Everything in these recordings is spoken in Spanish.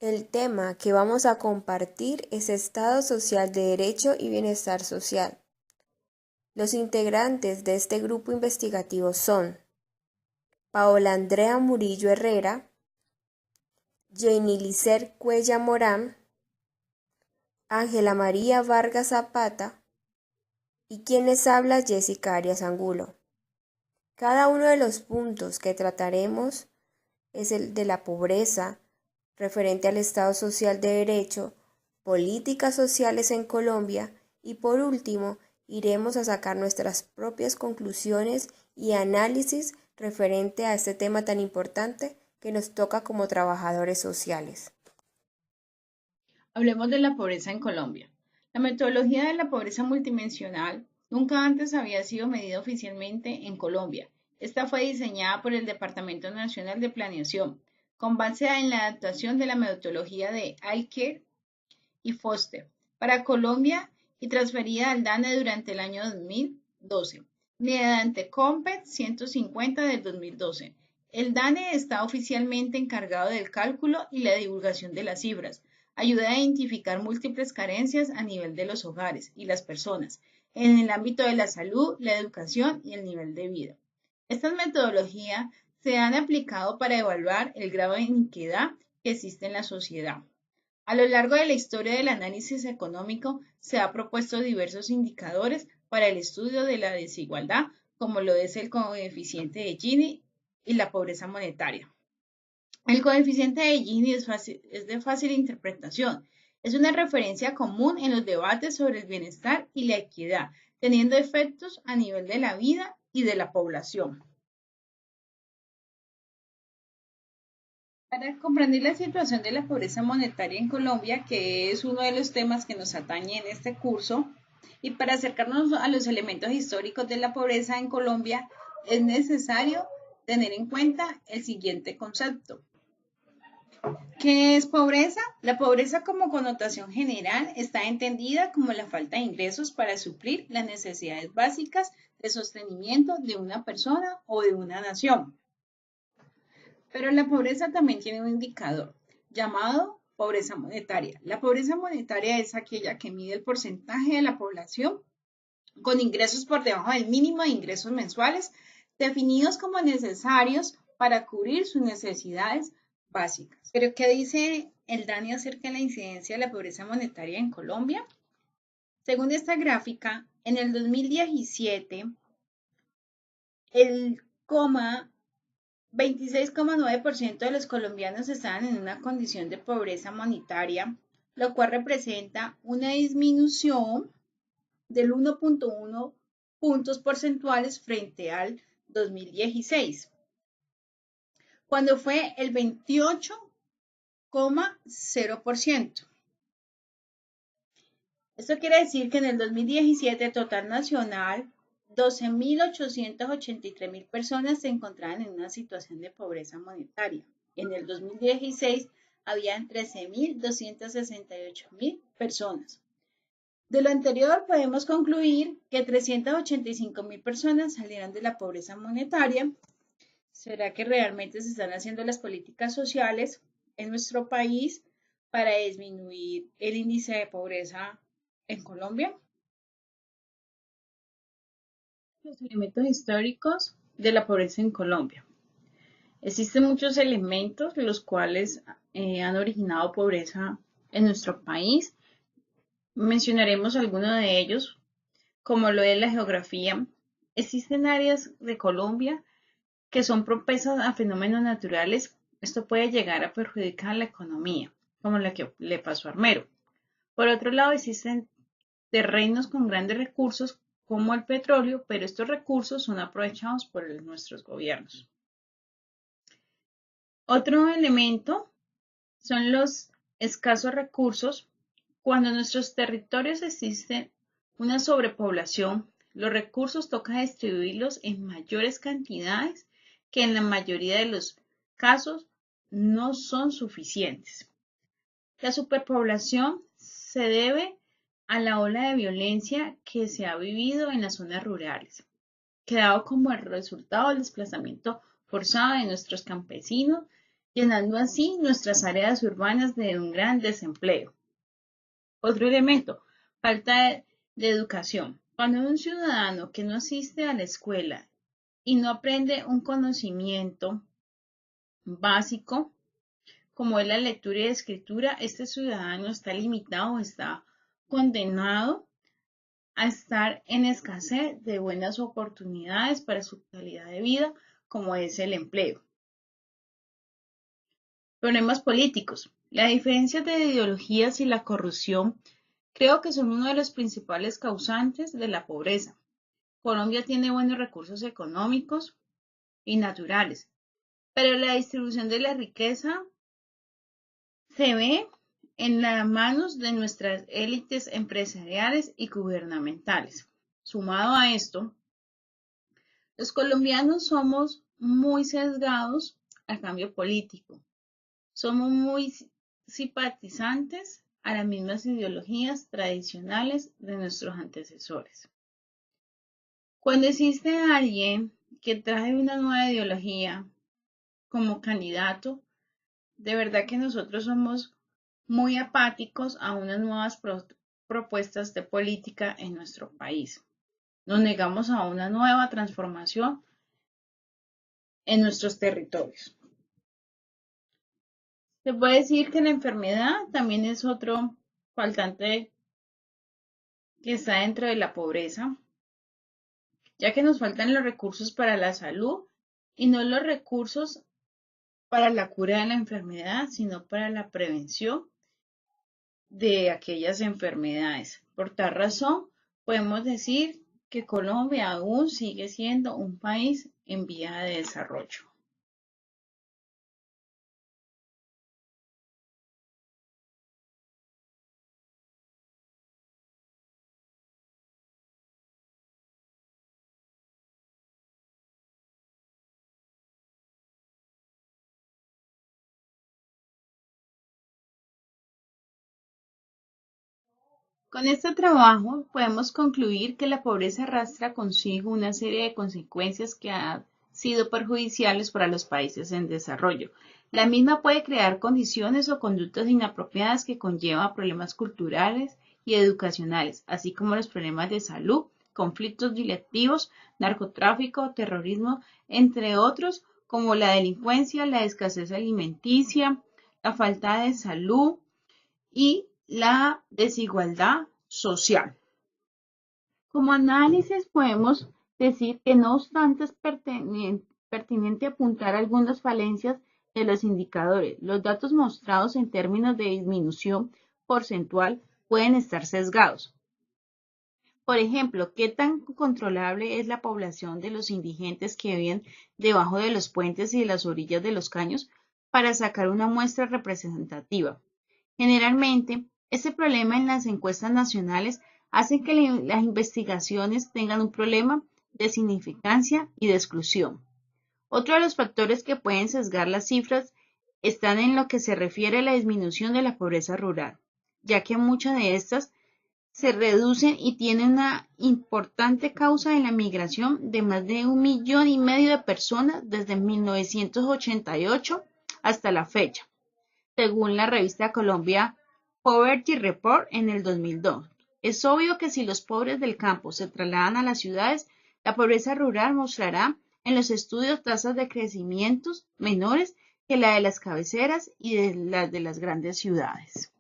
El tema que vamos a compartir es Estado Social de Derecho y Bienestar Social. Los integrantes de este grupo investigativo son Paola Andrea Murillo Herrera, Jenny Cuella Morán, Ángela María Vargas Zapata y quien les habla Jessica Arias Angulo. Cada uno de los puntos que trataremos es el de la pobreza, referente al Estado Social de Derecho, políticas sociales en Colombia y por último iremos a sacar nuestras propias conclusiones y análisis referente a este tema tan importante que nos toca como trabajadores sociales. Hablemos de la pobreza en Colombia. La metodología de la pobreza multidimensional nunca antes había sido medida oficialmente en Colombia. Esta fue diseñada por el Departamento Nacional de Planeación, con base en la adaptación de la metodología de Alker y Foster para Colombia y transferida al DANE durante el año 2012, mediante COMPET 150 del 2012. El DANE está oficialmente encargado del cálculo y la divulgación de las cifras. Ayuda a identificar múltiples carencias a nivel de los hogares y las personas, en el ámbito de la salud, la educación y el nivel de vida. Estas metodologías se han aplicado para evaluar el grado de inequidad que existe en la sociedad. A lo largo de la historia del análisis económico se han propuesto diversos indicadores para el estudio de la desigualdad, como lo es el coeficiente de Gini y la pobreza monetaria. El coeficiente de Gini es de fácil interpretación. Es una referencia común en los debates sobre el bienestar y la equidad, teniendo efectos a nivel de la vida y de la población. Para comprender la situación de la pobreza monetaria en Colombia, que es uno de los temas que nos atañe en este curso, y para acercarnos a los elementos históricos de la pobreza en Colombia, es necesario tener en cuenta el siguiente concepto. ¿Qué es pobreza? La pobreza como connotación general está entendida como la falta de ingresos para suplir las necesidades básicas de sostenimiento de una persona o de una nación. Pero la pobreza también tiene un indicador llamado pobreza monetaria. La pobreza monetaria es aquella que mide el porcentaje de la población con ingresos por debajo del mínimo de ingresos mensuales definidos como necesarios para cubrir sus necesidades básicas. ¿Pero qué dice el DANE acerca de la incidencia de la pobreza monetaria en Colombia? Según esta gráfica, en el 2017, el 26,9% de los colombianos estaban en una condición de pobreza monetaria, lo cual representa una disminución del 1,1 puntos porcentuales frente al 2016, cuando fue el 28,0%. Esto quiere decir que en el 2017 total nacional 12.883.000 personas se encontraban en una situación de pobreza monetaria. En el 2016 habían 13.268.000 personas. De lo anterior podemos concluir que 385.000 personas salieron de la pobreza monetaria. ¿Será que realmente se están haciendo las políticas sociales en nuestro país para disminuir el índice de pobreza en Colombia? Los elementos históricos de la pobreza en Colombia. Existen muchos elementos los cuales han originado pobreza en nuestro país. Mencionaremos algunos de ellos, como lo es la geografía. Existen áreas de Colombia que son propensas a fenómenos naturales. Esto puede llegar a perjudicar la economía, como la que le pasó a Armero. Por otro lado, existen terrenos con grandes recursos como el petróleo, pero estos recursos son aprovechados por nuestros gobiernos. Otro elemento son los escasos recursos. Cuando en nuestros territorios existe una sobrepoblación, los recursos toca distribuirlos en mayores cantidades que en la mayoría de los casos no son suficientes. La superpoblación se debe a la ola de violencia que se ha vivido en las zonas rurales, que ha dado como el resultado el desplazamiento forzado de nuestros campesinos llenando así nuestras áreas urbanas de un gran desempleo. Otro elemento, falta de educación. Cuando un ciudadano que no asiste a la escuela y no aprende un conocimiento básico, como es la lectura y escritura, este ciudadano está limitado, está condenado a estar en escasez de buenas oportunidades para su calidad de vida, como es el empleo. Problemas políticos. La diferencia de ideologías y la corrupción creo que son uno de los principales causantes de la pobreza. Colombia tiene buenos recursos económicos y naturales, pero la distribución de la riqueza se ve en las manos de nuestras élites empresariales y gubernamentales. Sumado a esto, los colombianos somos muy sesgados al cambio político. Somos muy simpatizantes a las mismas ideologías tradicionales de nuestros antecesores. Cuando existe alguien que trae una nueva ideología como candidato, de verdad que nosotros somos muy apáticos a unas nuevas propuestas de política en nuestro país. Nos negamos a una nueva transformación en nuestros territorios. Se puede decir que la enfermedad también es otro faltante que está dentro de la pobreza, ya que nos faltan los recursos para la salud y no los recursos para la cura de la enfermedad, sino para la prevención de aquellas enfermedades. Por tal razón, podemos decir que Colombia aún sigue siendo un país en vía de desarrollo. Con este trabajo podemos concluir que la pobreza arrastra consigo una serie de consecuencias que han sido perjudiciales para los países en desarrollo. La misma puede crear condiciones o conductas inapropiadas que conllevan problemas culturales y educacionales, así como los problemas de salud, conflictos delictivos, narcotráfico, terrorismo, entre otros, como la delincuencia, la escasez alimenticia, la falta de salud y la desigualdad social. Como análisis podemos decir que no obstante es pertinente apuntar algunas falencias de los indicadores. Los datos mostrados en términos de disminución porcentual pueden estar sesgados. Por ejemplo, ¿qué tan controlable es la población de los indigentes que viven debajo de los puentes y de las orillas de los caños para sacar una muestra representativa? Generalmente, este problema en las encuestas nacionales hace que las investigaciones tengan un problema de significancia y de exclusión. Otro de los factores que pueden sesgar las cifras están en lo que se refiere a la disminución de la pobreza rural, ya que muchas de estas se reducen y tienen una importante causa en la migración de más de 1,5 millones de personas desde 1988 hasta la fecha, según la revista Colombia Poverty Report en el 2002. Es obvio que si los pobres del campo se trasladan a las ciudades, la pobreza rural mostrará en los estudios tasas de crecimiento menores que la de las cabeceras y de las grandes ciudades.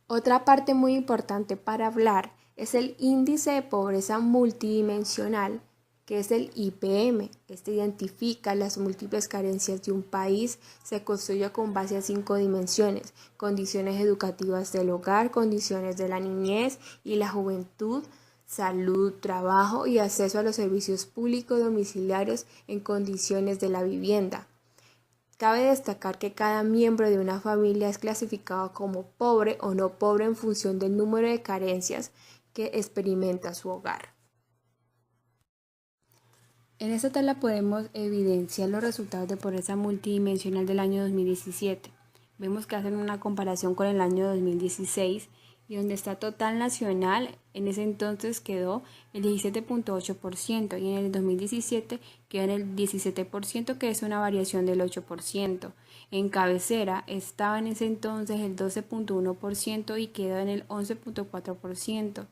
Otra parte muy importante para hablar es el índice de pobreza multidimensional, que es el IPM. Este identifica las múltiples carencias de un país, se construye con base a 5 dimensiones: condiciones educativas del hogar, condiciones de la niñez y la juventud, salud, trabajo y acceso a los servicios públicos domiciliarios en condiciones de la vivienda. Cabe destacar que cada miembro de una familia es clasificado como pobre o no pobre en función del número de carencias que experimenta su hogar. En esta tabla podemos evidenciar los resultados de pobreza multidimensional del año 2017. Vemos que hacen una comparación con el año 2016 y donde está total nacional, en ese entonces quedó el 17.8% y en el 2017 quedó en el 17%, que es una variación del 8%. En cabecera estaba en ese entonces el 12.1% y quedó en el 11.4%.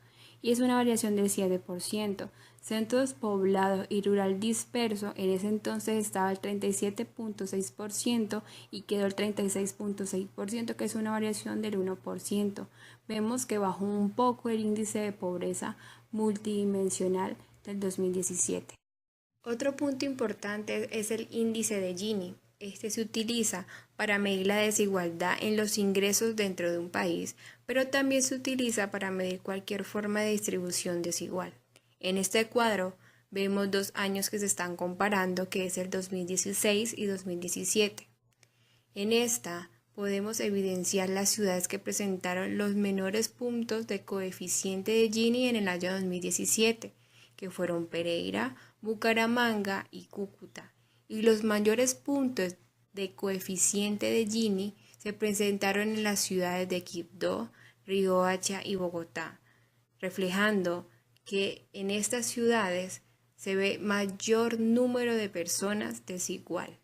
Y es una variación del 7%. Centros poblados y rural disperso, en ese entonces estaba el 37.6% y quedó el 36.6%, que es una variación del 1%. Vemos que bajó un poco el índice de pobreza multidimensional del 2017. Otro punto importante es el índice de Gini. Este se utiliza para medir la desigualdad en los ingresos dentro de un país, pero también se utiliza para medir cualquier forma de distribución desigual. En este cuadro vemos 2 años que se están comparando, que es el 2016 y 2017. En esta podemos evidenciar las ciudades que presentaron los menores puntos de coeficiente de Gini en el año 2017, que fueron Pereira, Bucaramanga y Cúcuta, y los mayores puntos de coeficiente de Gini se presentaron en las ciudades de Quibdó, Riohacha y Bogotá, reflejando que en estas ciudades se ve mayor número de personas desigual.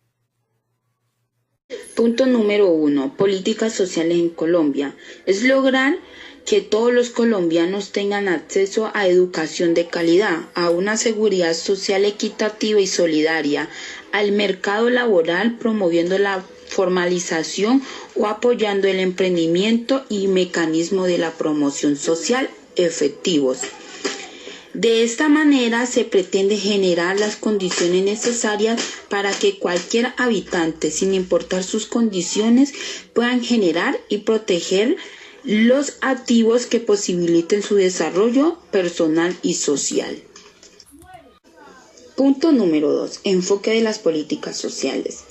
Punto número 1. Políticas sociales en Colombia. Es lograr que todos los colombianos tengan acceso a educación de calidad, a una seguridad social equitativa y solidaria, al mercado laboral promoviendo la formalización o apoyando el emprendimiento y mecanismos de la promoción social efectivos. De esta manera se pretende generar las condiciones necesarias para que cualquier habitante, sin importar sus condiciones, puedan generar y proteger los activos que posibiliten su desarrollo personal y social. Punto número 2. Enfoque de las políticas sociales.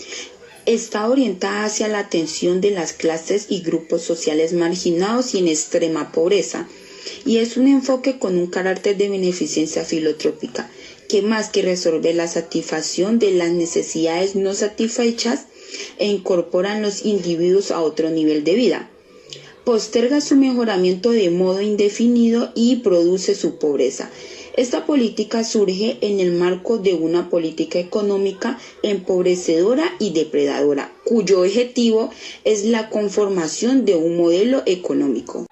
Está orientada hacia la atención de las clases y grupos sociales marginados y en extrema pobreza, y es un enfoque con un carácter de beneficencia filantrópica, que más que resolver la satisfacción de las necesidades no satisfechas e incorporan los individuos a otro nivel de vida, posterga su mejoramiento de modo indefinido y produce su pobreza. Esta política surge en el marco de una política económica empobrecedora y depredadora, cuyo objetivo es la conformación de un modelo económico.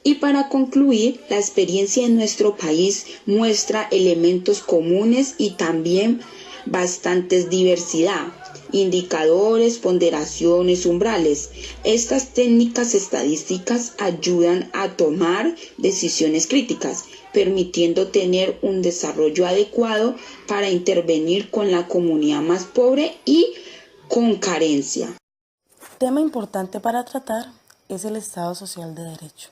Y para concluir, la experiencia en nuestro país muestra elementos comunes y también bastantes diversidad, indicadores, ponderaciones, umbrales. Estas técnicas estadísticas ayudan a tomar decisiones críticas, permitiendo tener un desarrollo adecuado para intervenir con la comunidad más pobre y con carencia. Tema importante para tratar es el Estado Social de Derecho.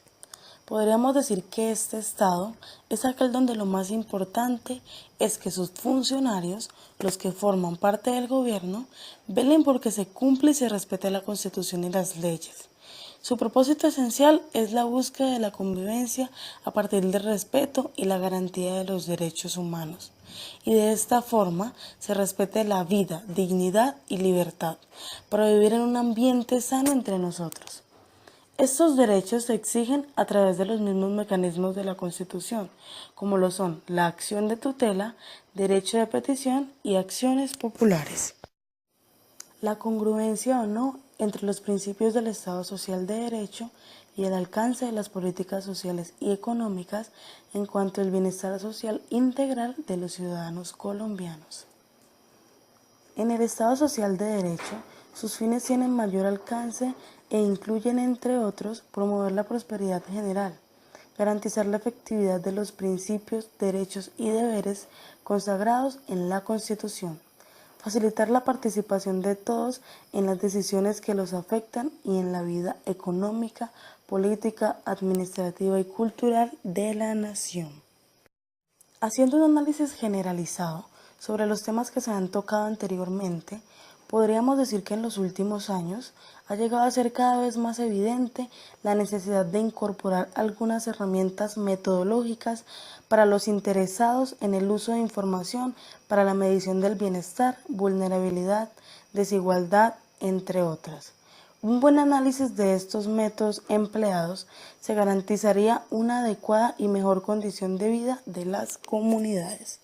Podríamos decir que este Estado es aquel donde lo más importante es que sus funcionarios, los que forman parte del gobierno, velen porque se cumple y se respete la Constitución y las leyes. Su propósito esencial es la búsqueda de la convivencia a partir del respeto y la garantía de los derechos humanos. Y de esta forma se respete la vida, dignidad y libertad para vivir en un ambiente sano entre nosotros. Estos derechos se exigen a través de los mismos mecanismos de la Constitución, como lo son la acción de tutela, derecho de petición y acciones populares. La congruencia o no entre los principios del Estado Social de Derecho y el alcance de las políticas sociales y económicas en cuanto al bienestar social integral de los ciudadanos colombianos. En el Estado Social de Derecho, sus fines tienen mayor alcance e incluyen, entre otros, promover la prosperidad general, garantizar la efectividad de los principios, derechos y deberes consagrados en la Constitución, facilitar la participación de todos en las decisiones que los afectan y en la vida económica, política, administrativa y cultural de la nación. Haciendo un análisis generalizado sobre los temas que se han tocado anteriormente, podríamos decir que en los últimos años ha llegado a ser cada vez más evidente la necesidad de incorporar algunas herramientas metodológicas para los interesados en el uso de información para la medición del bienestar, vulnerabilidad, desigualdad, entre otras, un buen análisis de estos métodos empleados se garantizaría una adecuada y mejor condición de vida de las comunidades.